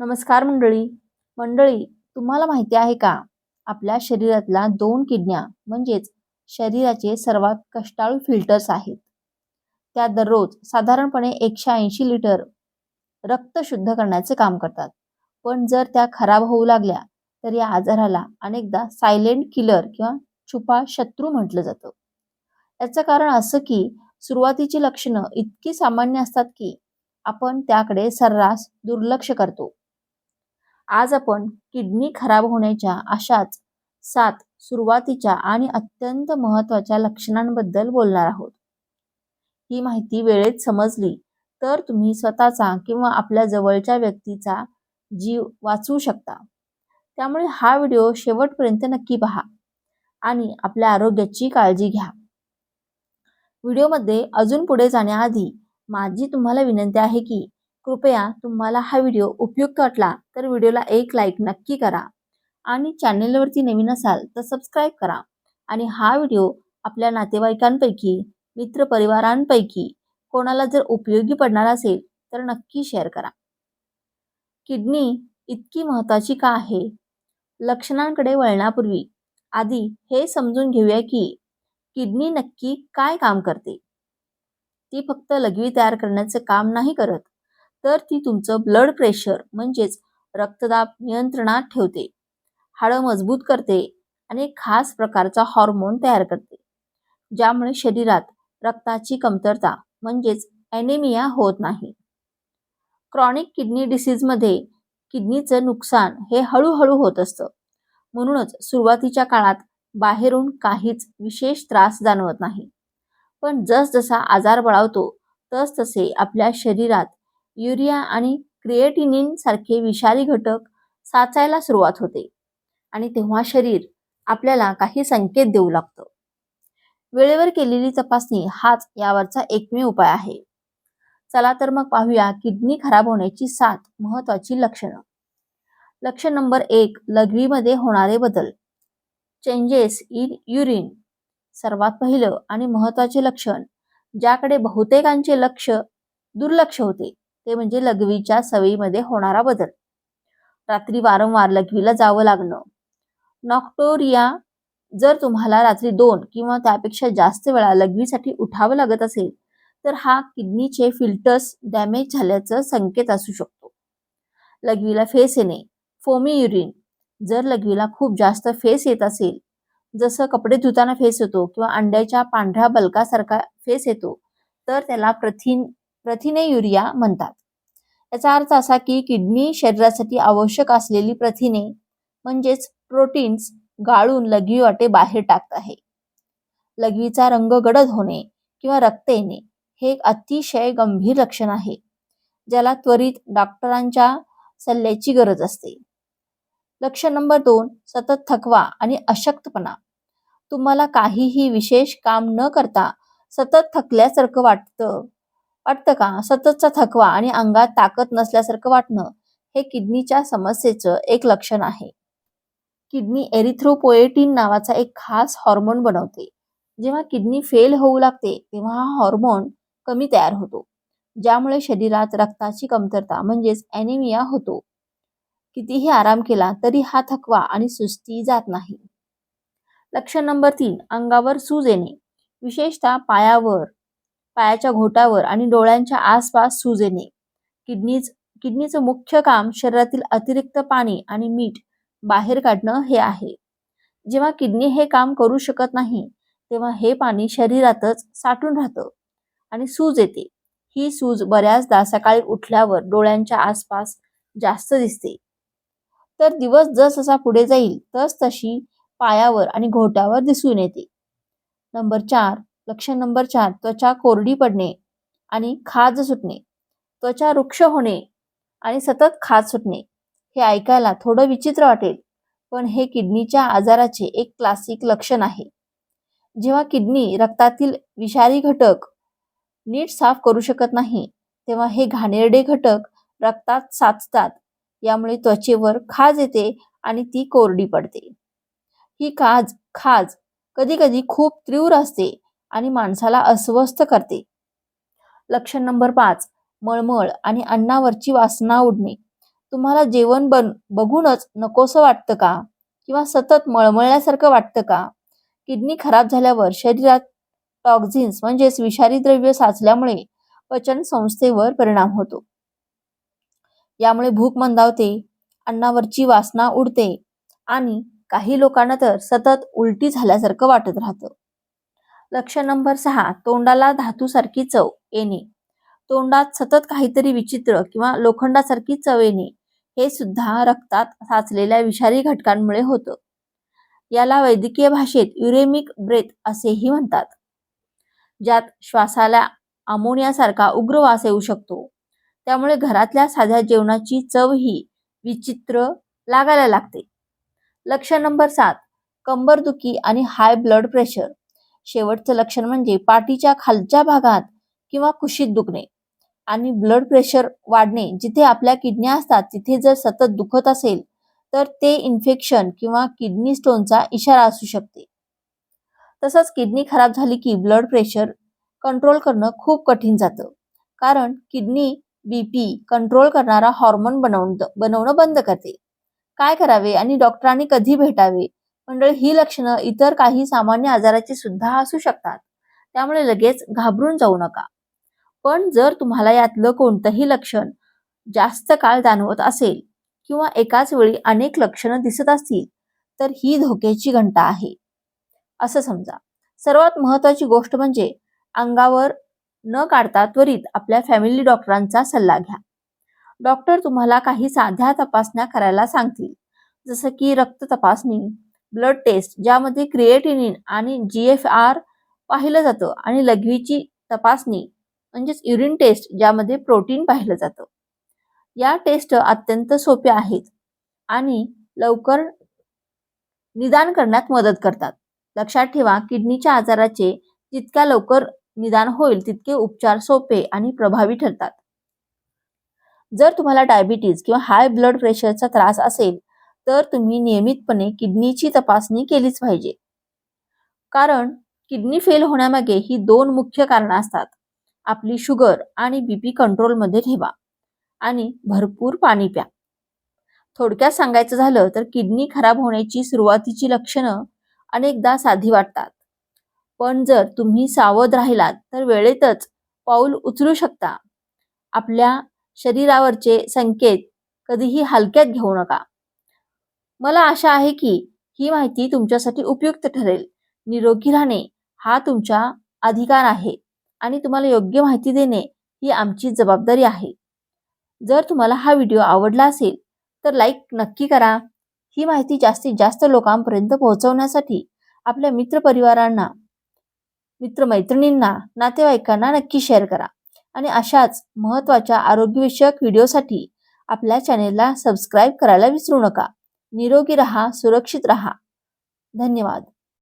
नमस्कार मंडळी. मंडळी, तुम्हाला माहिती आहे का? आपल्या शरीरातल्या 2 किडन्या म्हणजेच शरीराचे सर्वात कष्टाळू फिल्टर्स आहेत. त्या दररोज साधारणपणे 180 लिटर रक्त शुद्ध करण्याचे काम करतात. पण जर त्या खराब होऊ लागल्या तर या आजाराला अनेकदा सायलेंट किलर किंवा छुपा शत्रू म्हटलं जातं. याचं कारण असं की सुरुवातीची लक्षणं इतकी सामान्य असतात की आपण त्याकडे सर्रास दुर्लक्ष करतो. आज आपण किडनी खराब होण्याच्या अशाच 7 सुरुवातीच्या आणि अत्यंत महत्त्वाच्या लक्षणांबद्दल बोलणार आहोत. ही माहिती वेळेत समजली तर तुम्ही स्वतःचा किंवा आपल्या जवळच्या व्यक्तीचा जीव वाचवू शकता. त्यामुळे हा व्हिडिओ शेवटपर्यंत नक्की पहा आणि आपल्या आरोग्याची काळजी घ्या. व्हिडिओमध्ये अजून पुढे जाण्याआधी माझी तुम्हाला विनंती आहे की कृपया तुम्हाला हा व्हिडिओ उपयुक्त वाटला तर व्हिडिओला एक लाईक नक्की करा आणि चॅनेलवरती नवीन असाल तर सबस्क्राईब करा आणि हा व्हिडिओ आपल्या नातेवाईकांपैकी, मित्रपरिवारांपैकी कोणाला जर उपयोगी पडणार असेल तर नक्की शेअर करा. किडनी इतकी महत्त्वाची का आहे? लक्षणांकडे वळण्यापूर्वी आधी हे समजून घेऊया की किडनी नक्की काय काम करते. ती फक्त लघवी तयार करण्याचे काम नाही करत, तर ती तुमचं ब्लड प्रेशर म्हणजेच रक्तदाब नियंत्रणात ठेवते, हाडं मजबूत करते आणि एक खास प्रकारचा हॉर्मोन तयार करते, ज्यामुळे शरीरात रक्ताची कमतरता म्हणजेच ॲनेमिया होत नाही. क्रॉनिक किडनी डिसीजमध्ये किडनीचं नुकसान हे हळूहळू होत असतं. म्हणूनच सुरुवातीच्या काळात बाहेरून काहीच विशेष त्रास जाणवत नाही. पण जसजसा आजार बळावतो तसतसे आपल्या शरीरात युरिया आणि क्रिएटिनिन सारखे विषारी घटक साचायला सुरुवात होते आणि तेव्हा शरीर आपल्याला काही संकेत देऊ लागतं. वेळेवर केलेली तपासणी हाच यावरचा एकमेव उपाय आहे. चला तर मग पाहूया किडनी खराब होण्याची 7 महत्त्वाची लक्षणं. लक्षण नंबर 1, लघवीमध्ये होणारे बदल. Changes in urine. सर्वात पहिलं आणि महत्त्वाचे लक्षण ज्याकडे बहुतेकांचे दुर्लक्ष होते ते म्हणजे लघवीच्या सवयीमध्ये होणारा बदल. रात्री वारंवार लघवीला जावं लागणं. नॉक्टोरिया. जर तुम्हाला रात्री 2 किंवा त्यापेक्षा जास्त वेळा लघवीसाठी उठावं लागत असेल तर हा किडनीचे फिल्टर्स डॅमेज झाल्याचा संकेत असू शकतो. लघवीला फेस येणे. Foamy urine. जर लघवीला खूप जास्त फेस येत असेल, जसं कपडे धुताना फेस येतो किंवा अंड्याच्या पांढऱ्या बलकासारखा फेस येतो, तर त्याला प्रथिने युरिया म्हणतात. याचा अर्थ असा की किडनी शरीरासाठी आवश्यक असलेली प्रथिने म्हणजेच प्रोटीन्स गाळून लघवी वाटे बाहेर टाकत आहे. लघवीचा रंग गडद होणे किंवा रक्त येणे हे एक अतिशय गंभीर लक्षण आहे, ज्याला त्वरित डॉक्टरांच्या सल्ल्याची गरज असते. लक्षण नंबर 2, सतत थकवा आणि अशक्तपणा. तुम्हाला काहीही विशेष काम न करता सतत थकल्यासारखं वाटतं का? सततचा थकवा आणि अंगात ताकद नसल्यासारखं वाटणं हे किडनीच्या समस्येचं एक लक्षण आहे. किडनी एरिथ्रोपोएटिन नावाचा एक खास हॉर्मोन बनवते. जेव्हा किडनी फेल होऊ लागते तेव्हा हा हॉर्मोन कमी तयार होतो, ज्यामुळे शरीरात रक्ताची कमतरता म्हणजेच ॲनेमिया होतो. कितीही आराम केला तरी हा थकवा आणि सुस्ती जात नाही. लक्षण नंबर 3, अंगावर सूज येणे. विशेषतः पायाच्या घोटावर आणि डोळ्यांच्या आसपास सूज येणे. किडनीचं मुख्य काम शरीरातील अतिरिक्त पाणी आणि मीठ बाहेर काढणं हे आहे. जेव्हा किडनी हे काम करू शकत नाही तेव्हा हे पाणी शरीरातच साठून राहतं आणि सूज येते. ही सूज बऱ्याचदा सकाळी उठल्यावर डोळ्यांच्या आसपास जास्त दिसते. तर दिवस जसजसा पुढे जाईल तशी पायावर आणि घोट्यावर दिसून येते. लक्षण नंबर 4, त्वचा कोरडी पडणे आणि खाज सुटणे. त्वचा रुक्ष होणे आणि सतत खाज सुटणे हे ऐकायला थोडं विचित्र वाटेल, पण हे किडनीच्या आजाराचे एक क्लासिक लक्षण आहे. जेव्हा किडनी रक्तातील विषारी घटक नीट साफ करू शकत नाही तेव्हा हे घाणेरडे घटक रक्तात साचतात. यामुळे त्वचेवर खाज येते आणि ती कोरडी पडते. ही खाज कधी कधी खूप तीव्र असते आणि माणसाला अस्वस्थ करते. लक्षण नंबर 5, मळमळ आणि अन्नावरची वासना उडणे. तुम्हाला जेवण बघूनच नकोसं वाटतं का? किंवा सतत मळमळल्यासारखं वाटतं का? किडनी खराब झाल्यावर शरीरात टॉक्झिन्स म्हणजेच विषारी द्रव्य साचल्यामुळे पचन संस्थेवर परिणाम होतो. यामुळे भूक मंदावते, अन्नावरची वासना उडते आणि काही लोकांना तर सतत उलटी झाल्यासारखं वाटत राहतं. लक्षण नंबर 6, तोंडाला धातूसारखी चव येणे. तोंडात सतत काहीतरी विचित्र किंवा लोखंडासारखी चव येणे हे सुद्धा रक्तात साचलेल्या विषारी घटकांमुळे होतं. याला वैद्यकीय भाषेत युरेमिक ब्रेथ असेही म्हणतात, ज्यात श्वासाला अमोनियासारखा उग्र वास येऊ शकतो. त्यामुळे घरातल्या साध्या जेवणाची चवही विचित्र लागायला लागते. लक्षण नंबर 7, कंबरदुखी आणि हाय ब्लड प्रेशर. शेवटचं लक्षण म्हणजे पाठीच्या खालच्या भागात किंवा कुशीत दुखणे आणि ब्लड प्रेशर वाढणे. जिथे आपल्या किडन्या असतात तिथे जर सतत दुखत असेल तर ते इन्फेक्शन किंवा किडनी स्टोनचा इशारा असू शकते. तसंच किडनी खराब झाली की ब्लड प्रेशर कंट्रोल करणं खूप कठीण जातं, कारण किडनी बीपी कंट्रोल करणारा हॉर्मोन बनवणं बंद करते. काय करावे आणि डॉक्टरांनी कधी भेटावे? मंडळी, ही लक्षणं इतर काही सामान्य आजाराची सुद्धा असू शकतात, त्यामुळे लगेच घाबरून जाऊ नका. पण जर तुम्हाला यातलं कोणतंही लक्षण जास्त काळ जाणवत असेल किंवा एकाच वेळी अनेक लक्षणं दिसत असतील तर ही धोक्याची घंटा आहे असं समजा. सर्वात महत्त्वाची गोष्ट म्हणजे अंगावर न काढता त्वरित आपल्या फॅमिली डॉक्टरांचा सल्ला घ्या. डॉक्टर तुम्हाला काही साध्या तपासण्या करायला सांगतील, जसं की रक्त तपासणी, ब्लड टेस्ट ज्यामध्ये क्रिएटिनिन आणि GFR पाहिलं जातं, आणि लघवीची तपासणी म्हणजेच युरिन टेस्ट ज्यामध्ये प्रोटीन पाहिलं जातं. या टेस्ट अत्यंत सोप्या आहेत आणि लवकर निदान करण्यात मदत करतात. लक्षात ठेवा, किडनीच्या आजाराचे जितक्या लवकर निदान होईल तितके उपचार सोपे आणि प्रभावी ठरतात. जर तुम्हाला डायबिटीज किंवा हाय ब्लड प्रेशरचा त्रास असेल तर तुम्ही नियमितपणे किडनीची तपासणी केलीच पाहिजे, कारण किडनी फेल होण्यामागे ही 2 मुख्य कारणं असतात. आपली शुगर आणि बीपी कंट्रोलमध्ये ठेवा आणि भरपूर पाणी प्या. थोडक्यात सांगायचं झालं तर किडनी खराब होण्याची सुरुवातीची लक्षणं अनेकदा साधी वाटतात, पण जर तुम्ही सावध राहिलात तर वेळेतच पाऊल उचलू शकता. आपल्या शरीरावरचे संकेत कधीही हलक्यात घेऊ नका. मला आशा आहे की ही माहिती तुमच्यासाठी उपयुक्त ठरेल. निरोगी राहणे हा तुमचा अधिकार आहे आणि तुम्हाला योग्य माहिती देणे ही आमची जबाबदारी आहे. जर तुम्हाला हा व्हिडिओ आवडला असेल तर लाईक नक्की करा. ही माहिती जास्तीत जास्त लोकांपर्यंत पोहोचवण्यासाठी आपल्या मित्रपरिवारांना, मित्रमैत्रिणींना, नातेवाईकांना नक्की शेअर करा. आणि अशाच महत्त्वाच्या आरोग्यविषयक व्हिडिओसाठी आपल्या चॅनेलला सबस्क्राईब करायला विसरू नका. निरोगी रहा, सुरक्षित रहा. धन्यवाद.